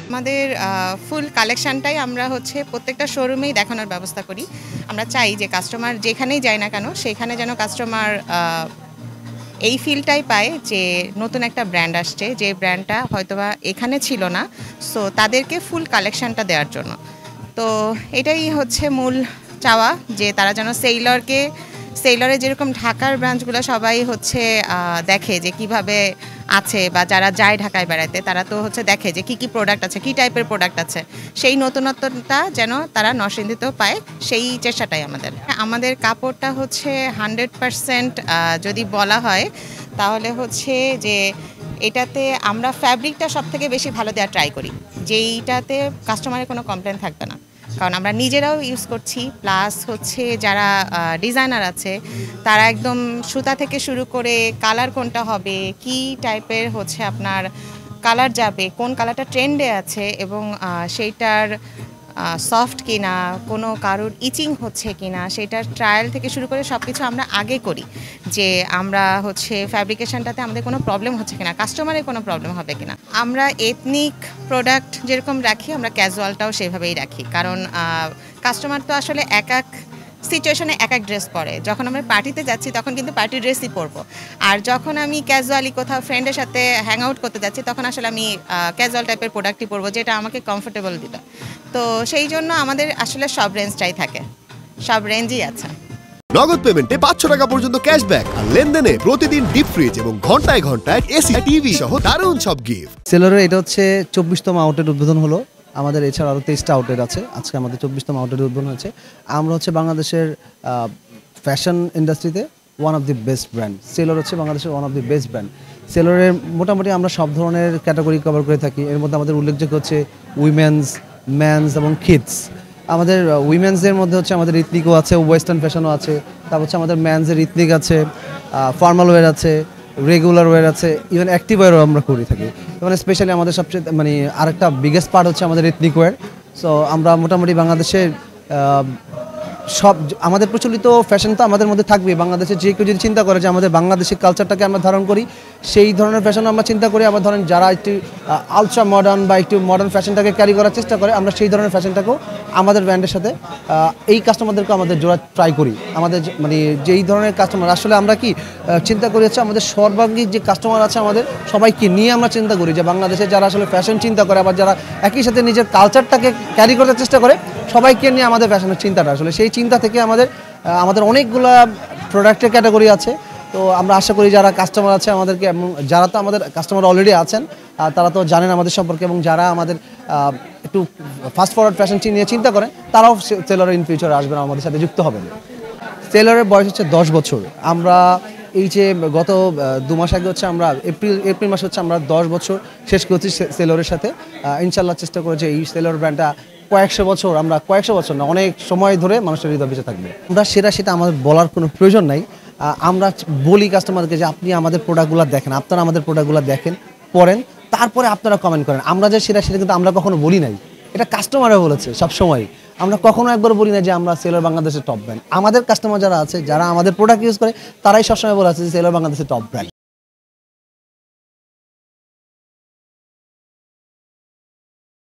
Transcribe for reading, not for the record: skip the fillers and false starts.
আমাদের ফুল কালেকশনটাই আমরা প্রত্যেকটা শোরুমেই দেখানোর ব্যবস্থা করি। আমরা চাই যে কাস্টমার যেখানেই যায় না কেন সেখানে যেন কাস্টমার এই ফিলটাই পায় যে নতুন একটা ব্র্যান্ড আসছে, যে ব্র্যান্ডটা হয়তোবা এখানে ছিল না, সো তাদেরকে ফুল কালেকশনটা দেওয়ার জন্য। তো এটাই মূল চাওয়া, যে তারা যেন সেইলরে যেরকম ঢাকার ব্রাঞ্চগুলো সবাই দেখে যে কিভাবে আছে, বা যারা যায় ঢাকায় বেড়াতে তারা তো দেখে যে কি প্রোডাক্ট আছে, কি টাইপের প্রোডাক্ট আছে, সেই নতুনত্বটা যেন তারা নরসিংদীতেও পায়, সেই চেষ্টাটাই আমাদের কাপড়টা 100% যদি বলা হয় তাহলে যে এটাতে আমরা ফ্যাব্রিকটা সব থেকে বেশি ভালো দেওয়ার ট্রাই করি, যেইটাতে কাস্টমারের কোনো কমপ্লেন থাকবে না। কারণ আমরা নিজেরাও ইউজ করছি, প্লাস যারা ডিজাইনার আছে তারা একদম সুতা থেকে শুরু করে কালার কোনটা হবে, কি টাইপের আপনার কালার যাবে, কোন কালারটা ট্রেন্ডে আছে, এবং সেইটার সফট কিনা, কোনো কারোর ইচিং হচ্ছে কিনা, সেটার ট্রায়াল থেকে শুরু করে সব কিছু আমরা আগে করি, যে আমরা ফ্যাব্রিকেশনটাতে আমাদের কোনো প্রবলেম হচ্ছে কিনা, কাস্টমারের কোনো প্রবলেম হবে কিনা। আমরা এথনিক প্রোডাক্ট যেরকম রাখি, আমরা ক্যাজুয়ালটাও সেভাবেই রাখি, কারণ কাস্টমার তো আসলে এক এক সিচুয়েশনে এক এক ড্রেস পরে। যখন আমরা পার্টিতে যাচ্ছি তখন কিন্তু পার্টি ড্রেসই পরবো, আর যখন আমি ক্যাজুয়ালি কোথাও ফ্রেন্ডের সাথে হ্যাং আউট করতে যাচ্ছি তখন আসলে আমি ক্যাজুয়াল টাইপের প্রোডাক্টই পরবো, যেটা আমাকে কমফোর্টেবল দিবে। তো সেই জন্য আমাদের আসলে সব রেঞ্জটাই থাকে, সব রেঞ্জই আছে। নগদ পেমেন্টে 500 টাকা পর্যন্ত ক্যাশব্যাক, আর লেনদেনে প্রতিদিন ডিপ ফ্রিজ এবং ঘন্টায় ঘন্টায় এসি টিভি সহ দারুণ সব গিফট। সেলরের এটা 24তম আউটলেট উদ্বোধন হলো। আমাদের এছাড়া আরও 23টা আউটলেট আছে। আজকে আমাদের 24তম আউটলেট উদ্বোধন হয়েছে। আমরা বাংলাদেশের ফ্যাশন ইন্ডাস্ট্রিতে one of the best brand. Sailor বাংলাদেশের one of the best brand. সেলরের মোটামুটি আমরা সব ধরনের ক্যাটাগরি কভার করে থাকি। এর মধ্যে আমাদের উল্লেখযোগ্য উইমেন্স, মেন্স এবং কিডস। আমাদের উইমেন্সদের মধ্যে আমাদের ইথনিকও আছে, ওয়েস্টার্ন ফ্যাশনও আছে। তারপর আমাদের মেন্সের ইথনিক আছে, ফর্মাল ওয়্যার আছে, রেগুলার ওয়্যার আছে, ইভেন অ্যাক্টিভ ওয়্যারও আমরা করে থাকি। এবং স্পেশালি আমাদের সবচেয়ে আরেকটা বিগেস্ট পার্ট আমাদের এথনিক ওয়্যার। সো আমরা মোটামুটি বাংলাদেশের সব আমাদের প্রচলিত ফ্যাশন তো আমাদের মধ্যে থাকবে। বাংলাদেশে যে কেউ যদি চিন্তা করে যে আমাদের বাংলাদেশের কালচারটাকে আমরা ধারণ করি, সেই ধরনের ফ্যাশন আমরা চিন্তা করি। আবার ধরেন যারা একটু আলট্রা মডার্ন বা একটু মডার্ন ফ্যাশনটাকে ক্যারি করার চেষ্টা করে, আমরা সেই ধরনের ফ্যাশনটাকেও আমাদের ব্র্যান্ডের সাথে এই কাস্টমারদেরকে আমাদের জোড়া ট্রাই করি। আমাদের যেই ধরনের কাস্টমার আসলে আমরা কি চিন্তা করি আমাদের সর্বাঙ্গীন যে কাস্টমার আছে আমাদের সবাইকে নিয়ে আমরা চিন্তা করি, যে বাংলাদেশে যারা আসলে ফ্যাশন চিন্তা করে, আবার যারা একই সাথে নিজের কালচারটাকে ক্যারি করার চেষ্টা করে, সবাইকে নিয়ে আমাদের ফ্যাশনের চিন্তাটা আসলে সেই চিন্তা থেকে আমাদের অনেকগুলো প্রোডাক্টের ক্যাটাগরি আছে। তো আমরা আশা করি যারা কাস্টমার আছে আমাদেরকে, এবং যারা তো আমাদের কাস্টমার অলরেডি আছেন তারা তো জানেন আমাদের সম্পর্কে, এবং যারা আমাদের একটু ফাস্ট ফরওয়ার্ড ফ্যাশন নিয়ে চিন্তা করেন তারাও সেলরের ইন ফিউচারে আসবেন, আমাদের সাথে যুক্ত হবেন। সেলরের বয়স 10 বছর। আমরা এই যে গত 2 মাস আগে আমরা এপ্রিল মাসে আমরা 10 বছর শেষ করছি সেলরের সাথে। ইনশাল্লাহ চেষ্টা করেছি এই সেলর ব্র্যান্ডটা কয়েকশো বছর না, অনেক সময় ধরে মানুষের হৃদয় বেঁচে থাকবে। আমরা সেটা আমাদের বলার কোনো প্রয়োজন নাই। আমরা বলি কাস্টমারকে যে আপনি আমাদের প্রোডাক্টগুলো দেখেন, আপনারা আমাদের প্রোডাক্টগুলো দেখেন, পড়েন, তারপরে আপনারা কমেন্ট করেন। আমরা যে সেটা কিন্তু আমরা কখনো বলি নাই, এটা কাস্টমাররা বলেছে সবসময়। আমরা কখনো একবার বলি না যে আমরা সেলর বাংলাদেশের টপ ব্র্যান্ড। আমাদের কাস্টমার যারা আছে, যারা আমাদের প্রোডাক্ট ইউজ করে, তারাই সবসময় বলে আছে যে সেলর বাংলাদেশের টপ ব্র্যান্ড।